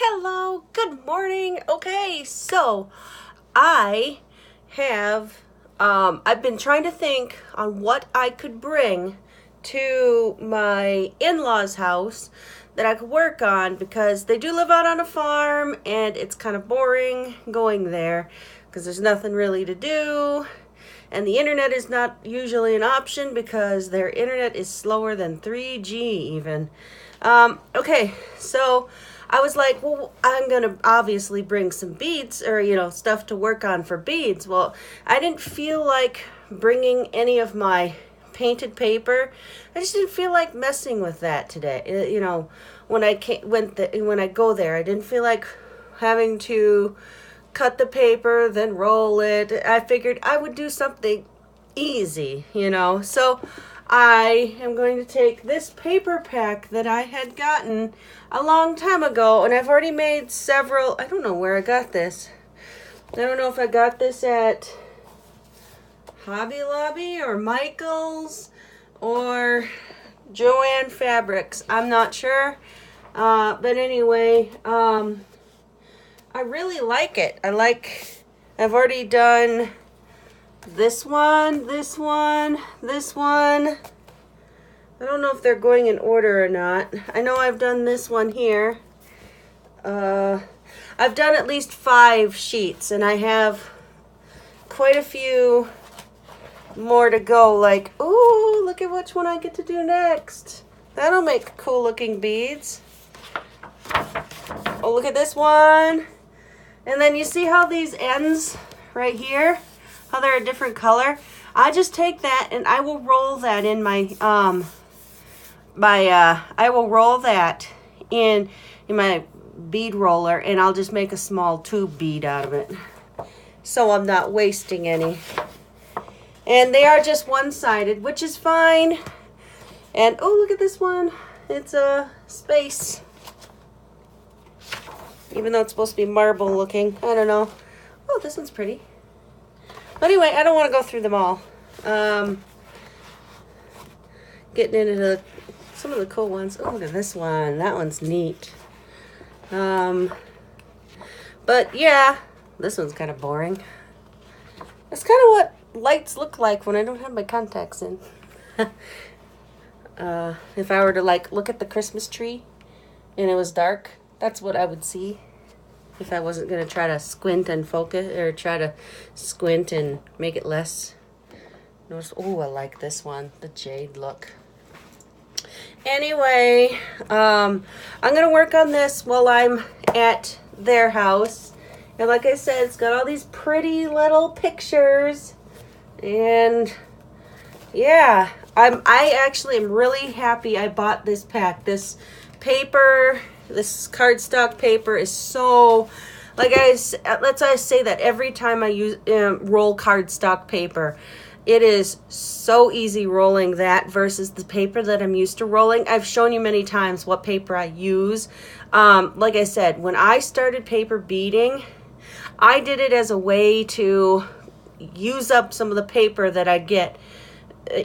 Hello, good morning. Okay, so I have I've been trying to think on what I could bring to my in-laws' house that I could work on because they do live out on a farm and it's kind of boring going there because there's nothing really to do. And the internet is not usually an option because their internet is slower than 3G even. Okay, so I was like, well, I'm going to obviously bring some beads or, stuff to work on for beads. Well, I didn't feel like bringing any of my painted paper. I just didn't feel like messing with that today. When I go there, I didn't feel like having to cut the paper, then roll it. I figured I would do something easy, So I am going to take this paper pack that I had gotten a long time ago, and I've already made several. I don't know where I got this. I don't know if I got this at Hobby Lobby or Michael's or Joann Fabrics. I'm not sure. But anyway, I really like it. I've already done this one. I don't know if they're going in order or not. I know I've done this one here. I've done at least 5 sheets, and I have quite a few more to go. Like, ooh, look at which one I get to do next. That'll make cool looking beads. Oh, look at this one. And then you see how these ends right here, how they're a different color? I just take that and I will roll that in I will roll that in my bead roller, and I'll just make a small tube bead out of it. So I'm not wasting any. And they are just one-sided, which is fine. And oh, look at this one. It's a space. Even though it's supposed to be marble looking. I don't know. Oh, this one's pretty. But anyway, I don't want to go through them all. Getting into some of the cool ones. Oh, look at this one. That one's neat. But yeah, this one's kind of boring. That's kind of what lights look like when I don't have my contacts in. If I were to look at the Christmas tree and it was dark, that's what I would see if I wasn't going to try to squint and focus, or try to squint and make it less. Notice, oh, I like this one, the jade look. Anyway, I'm going to work on this while I'm at their house. And like I said, it's got all these pretty little pictures. And yeah, I actually am really happy I bought this pack. This paper, this cardstock paper is so, let's say that every time I use roll cardstock paper, it is so easy rolling that versus the paper that I'm used to rolling. I've shown you many times what paper I use. Like I said, when I started paper beading, I did it as a way to use up some of the paper that I get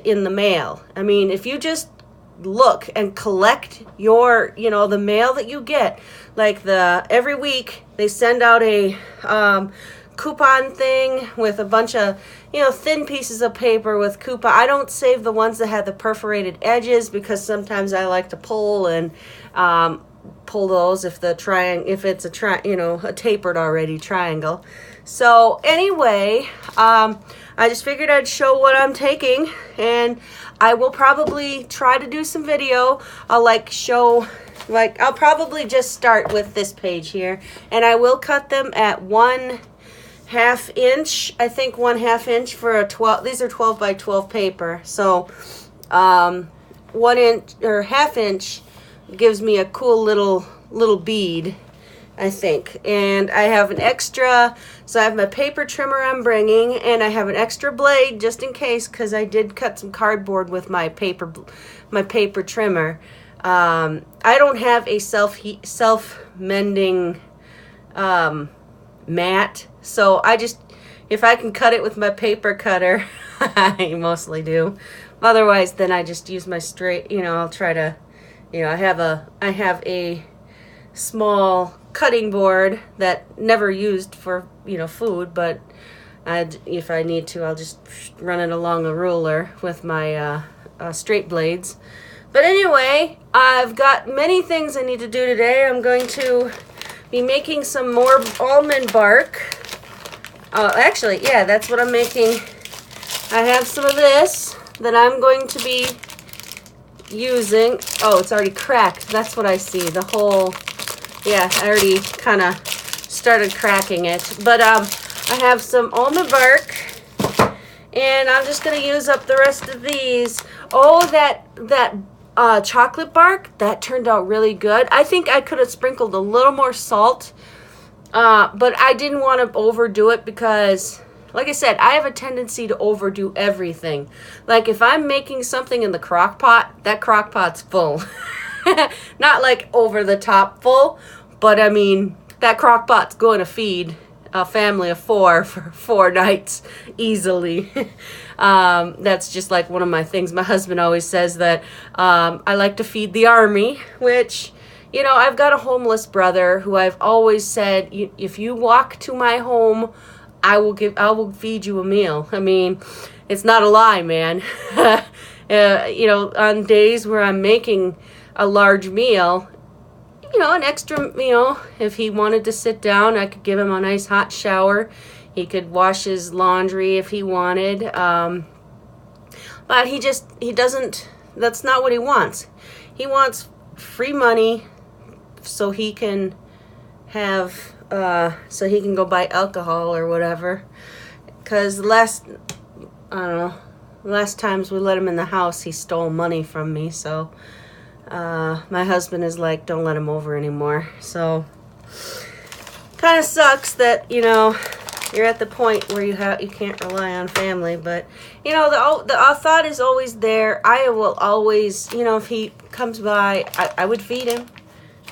in the mail. I mean, if you just look and collect your, the mail that you get, every week they send out a coupon thing with a bunch of, thin pieces of paper with coupon. I don't save the ones that have the perforated edges because sometimes I like to pull and pull those if it's a tapered already triangle. So anyway, I just figured I'd show what I'm taking, and I will probably try to do some video. I'll probably just start with this page here, and I will cut them at 1/2 inch. I think 1/2 inch for a 12. These are 12 by 12 paper. So, 1 inch or 1/2 inch gives me a cool little bead, I think. And I have an extra, so I have my paper trimmer I'm bringing, and I have an extra blade just in case, because I did cut some cardboard with my paper trimmer. I don't have a self-mending mat, so if I can cut it with my paper cutter, I mostly do. Otherwise, then I just use my straight, I'll try to, I have a small cutting board that never used for, food, but if I need to, I'll just run it along a ruler with my straight blades. But anyway, I've got many things I need to do today. I'm going to be making some more almond bark. Actually, yeah, that's what I'm making. I have some of this that I'm going to be using. Oh, it's already cracked. That's what I see. The whole, yeah, I already kind of started cracking it. But I have some almond bark, and I'm just going to use up the rest of these. Oh, that chocolate bark, that turned out really good. I think I could have sprinkled a little more salt, but I didn't want to overdo it because, like I said, I have a tendency to overdo everything. Like if I'm making something in the crock pot, that crock pot's full. Not like over the top full, but I mean, that crock pot's going to feed a family of 4 for 4 nights easily. That's just like one of my things. My husband always says that I like to feed the army, which, I've got a homeless brother who I've always said, if you walk to my home, I will feed you a meal. I mean, it's not a lie, man. On days where I'm making a large meal, an extra meal, if he wanted to sit down, I could give him a nice hot shower. He could wash his laundry if he wanted. But he doesn't, that's not what he wants. He wants free money so he can have, so he can go buy alcohol or whatever. Because last times we let him in the house, he stole money from me. So my husband is like, don't let him over anymore. So kind of sucks that, you're at the point where you can't rely on family. But, the thought is always there. I will always, if he comes by, I would feed him.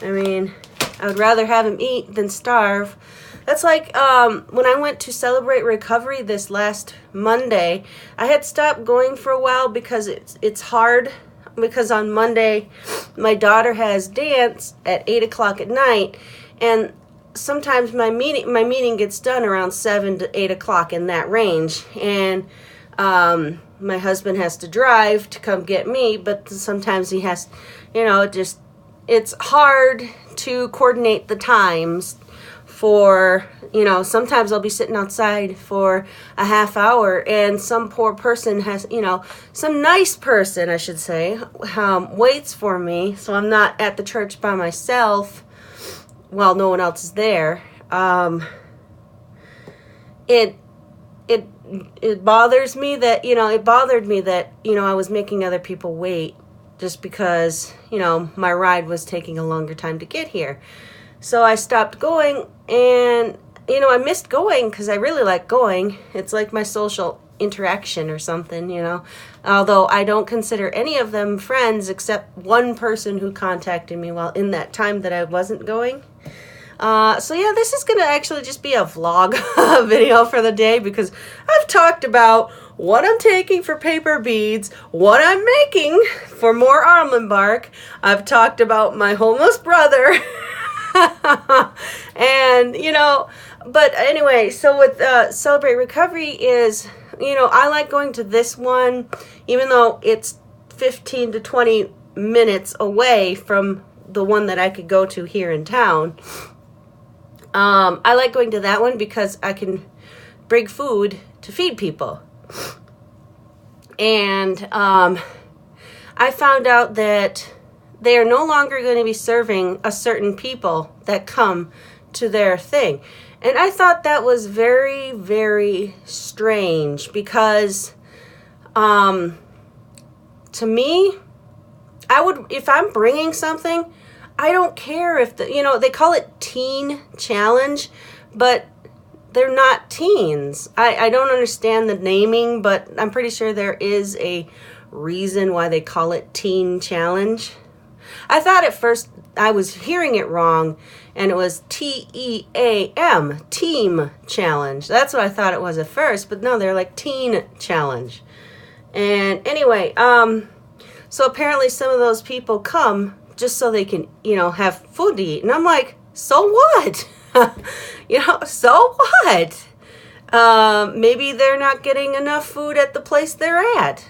I mean, I would rather have him eat than starve. That's like when I went to celebrate recovery this last Monday, I had stopped going for a while because it's hard. Because on Monday, my daughter has dance at 8 o'clock at night, and sometimes my meeting gets done around 7 to 8 o'clock in that range, and my husband has to drive to come get me, but sometimes he has, it's hard to coordinate the times for, sometimes I'll be sitting outside for a half hour and some poor person has, some nice person, I should say, waits for me. So I'm not at the church by myself while no one else is there. It bothers me that, it bothered me that, I was making other people wait just because, my ride was taking a longer time to get here. So I stopped going, and, I missed going because I really like going. It's like my social interaction or something, although I don't consider any of them friends except one person who contacted me while in that time that I wasn't going. So yeah, this is going to actually just be a vlog video for the day because I've talked about what I'm taking for paper beads, what I'm making for more almond bark. I've talked about my homeless brother. And, but anyway, so with Celebrate Recovery is, I like going to this one, even though it's 15 to 20 minutes away from the one that I could go to here in town. I like going to that one because I can bring food to feed people. And I found out that they are no longer going to be serving a certain people that come to their thing. And I thought that was very, very strange because to me, I would, if I'm bringing something, I don't care if they call it teen challenge, but they're not teens. I don't understand the naming, but I'm pretty sure there is a reason why they call it teen challenge. I thought at first I was hearing it wrong, and it was TEAM, team challenge. That's what I thought it was at first, but no, they're like teen challenge. And anyway, so apparently some of those people come just so they can, have food to eat. And I'm like, So what? So what? Maybe they're not getting enough food at the place they're at.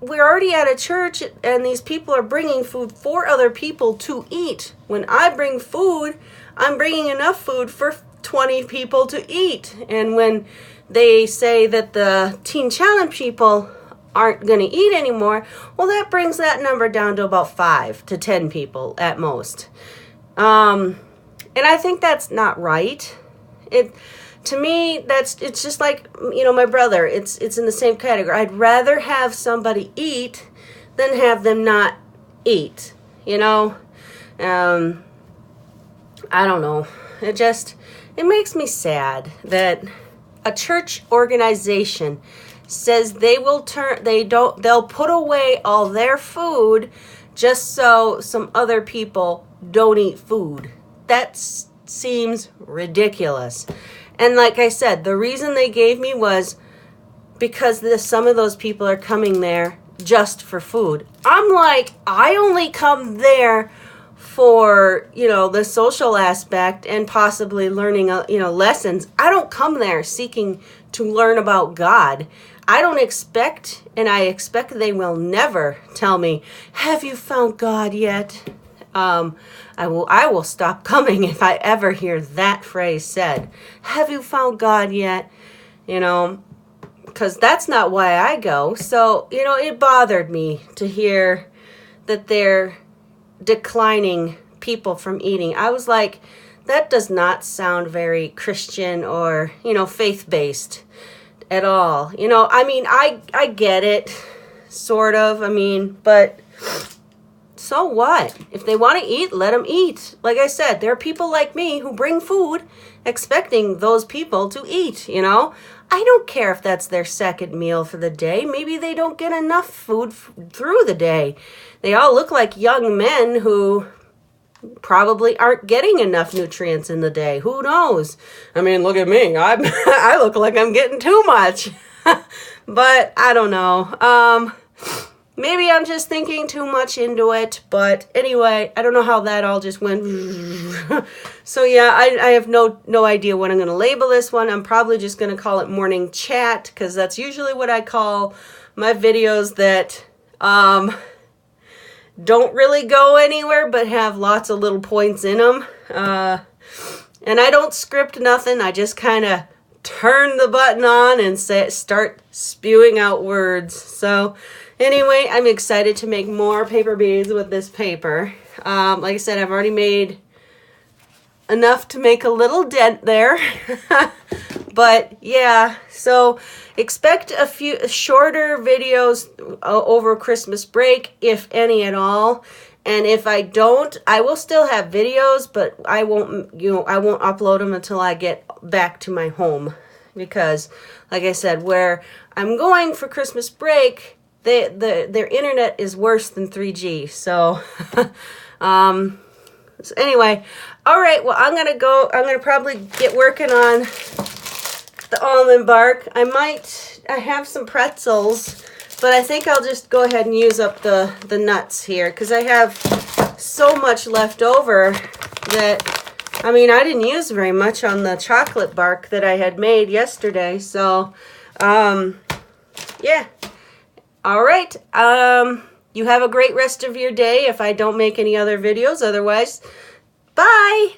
We're already at a church and these people are bringing food for other people to eat. When I bring food, I'm bringing enough food for 20 people to eat. And when they say that the Teen Challenge people aren't going to eat anymore, well, that brings that number down to about 5 to 10 people at most. And I think that's not right. To me, it's just like, my brother. It's in the same category. I'd rather have somebody eat than have them not eat. I don't know. It makes me sad that a church organization says they'll put away all their food just so some other people don't eat food. That seems ridiculous. And like I said, the reason they gave me was because some of those people are coming there just for food. I'm like, I only come there for, the social aspect and possibly learning, lessons. I don't come there seeking to learn about God. I don't expect, and I expect they will never tell me, have you found God yet? I will stop coming if I ever hear that phrase said. Have you found God yet? Because that's not why I go. So, it bothered me to hear that they're declining people from eating. I was like, that does not sound very Christian or, faith-based at all. I get it, sort of. But so what? If they want to eat, let them eat. Like I said, there are people like me who bring food expecting those people to eat, I don't care if that's their second meal for the day. Maybe they don't get enough food through the day. They all look like young men who probably aren't getting enough nutrients in the day. Who knows? Look at me. I look like I'm getting too much. But I don't know. Maybe I'm just thinking too much into it, but anyway, I don't know how that all just went. So yeah, I have no idea what I'm going to label this one. I'm probably just going to call it morning chat, because that's usually what I call my videos that don't really go anywhere but have lots of little points in them. And I don't script nothing. I just kind of turn the button on and start spewing out words. So anyway, I'm excited to make more paper beads with this paper. Like I said, I've already made enough to make a little dent there. But yeah, so expect a few shorter videos over Christmas break, if any at all. And if I don't, I will still have videos, but I won't upload them until I get back to my home. Because, like I said, where I'm going for Christmas break, their internet is worse than 3G. So, so anyway, all right. Well, I'm gonna probably get working on the almond bark. I have some pretzels, but I think I'll just go ahead and use up the nuts here, because I have so much left over that, I didn't use very much on the chocolate bark that I had made yesterday. So, yeah. All right. You have a great rest of your day if I don't make any other videos. Otherwise, bye.